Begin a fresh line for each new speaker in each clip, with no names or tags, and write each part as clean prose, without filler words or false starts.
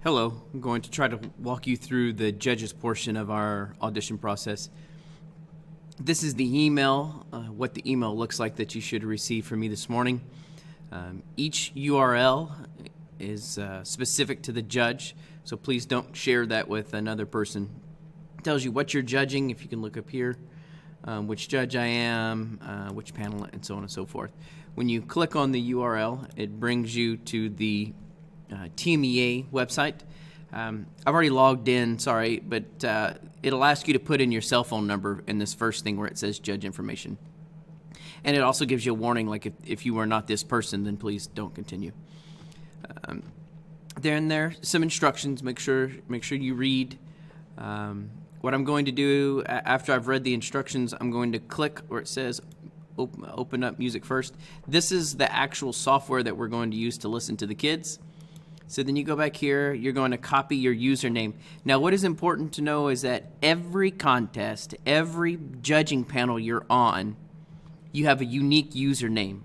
Hello, I'm going to try to walk you through the judges portion of our audition process. This is the email, what the email looks like that you should receive from me this morning. Each URL is specific to the judge, so please don't share that with another person. It tells you what you're judging, if you can look up here, which judge I am, which panel, and so on and so forth. When you click on the URL, it brings you to the TMEA website. I've already logged in, sorry, but it'll ask you to put in your cell phone number in this first thing where it says judge information. And it also gives you a warning, like if you are not this person, then please don't continue. There some instructions. Make sure you read. What I'm going to do after I've read the instructions, I'm going to click where it says open up music first. This is the actual software that we're going to use to listen to the kids. So then you go back here, you're going to copy your username. Now what is important to know is that every contest, every judging panel you're on, you have a unique username.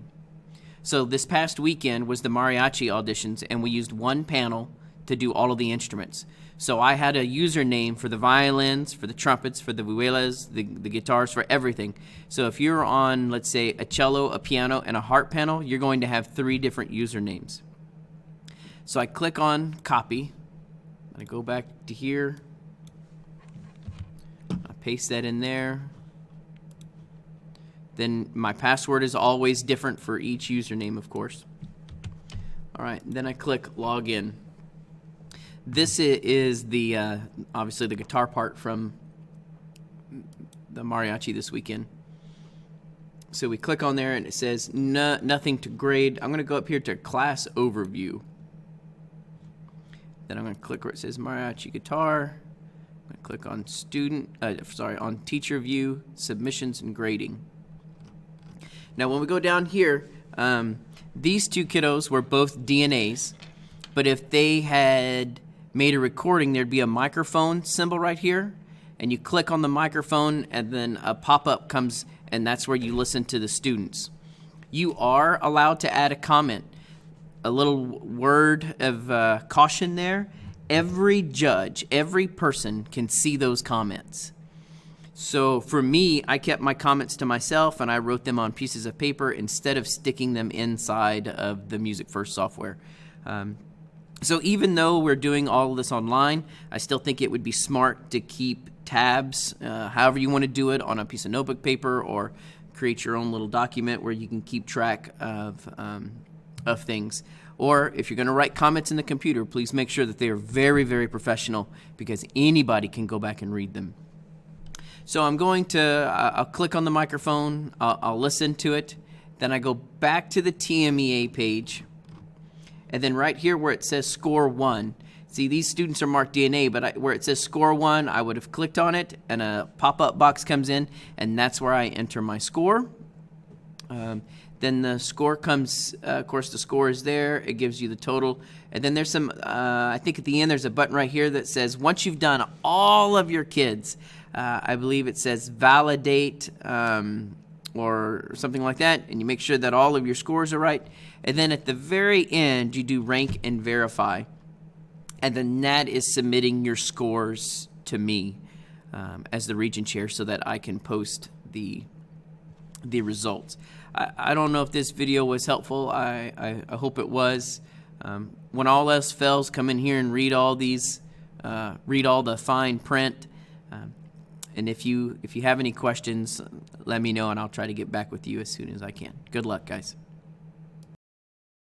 So this past weekend was the mariachi auditions, and we used one panel to do all of the instruments. So I had a username for the violins, for the trumpets, for the vihuelas, the guitars, for everything. So if you're on, let's say, a cello, a piano, and a harp panel, you're going to have 3 different usernames. So I click on copy. I go back to here. I paste that in there. Then my password is always different for each username, of course. All right, then I click login. This is the obviously the guitar part from the mariachi this weekend. So we click on there and it says nothing to grade. I'm going to go up here to class overview. Then I'm going to click where it says mariachi guitar. I'm going to click on on teacher view, submissions, and grading. Now when we go down here, these 2 kiddos were both DNAs, but if they had made a recording, there'd be a microphone symbol right here, and you click on the microphone and then a pop-up comes, and that's where you listen to the students. You are allowed to add a comment. A little word of caution there. Every judge, every person can see those comments. So for me, I kept my comments to myself and I wrote them on pieces of paper instead of sticking them inside of the Music First software. So even though we're doing all of this online, I still think it would be smart to keep tabs, however you want to do it, on a piece of notebook paper, or create your own little document where you can keep track of things. Or if you're going to write comments in the computer, please make sure that they are very, very professional, because anybody can go back and read them. So I'm going to, I'll click on the microphone, I'll listen to it, then I go back to the TMEA page, and then right here where it says score 1, see, these students are marked DNA, but where it says score 1, I would have clicked on it, and a pop-up box comes in, and that's where I enter my score. Then the score comes, of course the score is there, it gives you the total, and then there's some, I think at the end there's a button right here that says once you've done all of your kids, I believe it says validate or something like that, and you make sure that all of your scores are right, and then at the very end you do rank and verify, and then that is submitting your scores to me as the region chair so that I can post the results. I don't know if this video was helpful. I hope it was. When all else fails, come in here and read all these, read all the fine print. And if you have any questions, let me know and I'll try to get back with you as soon as I can. Good luck, guys.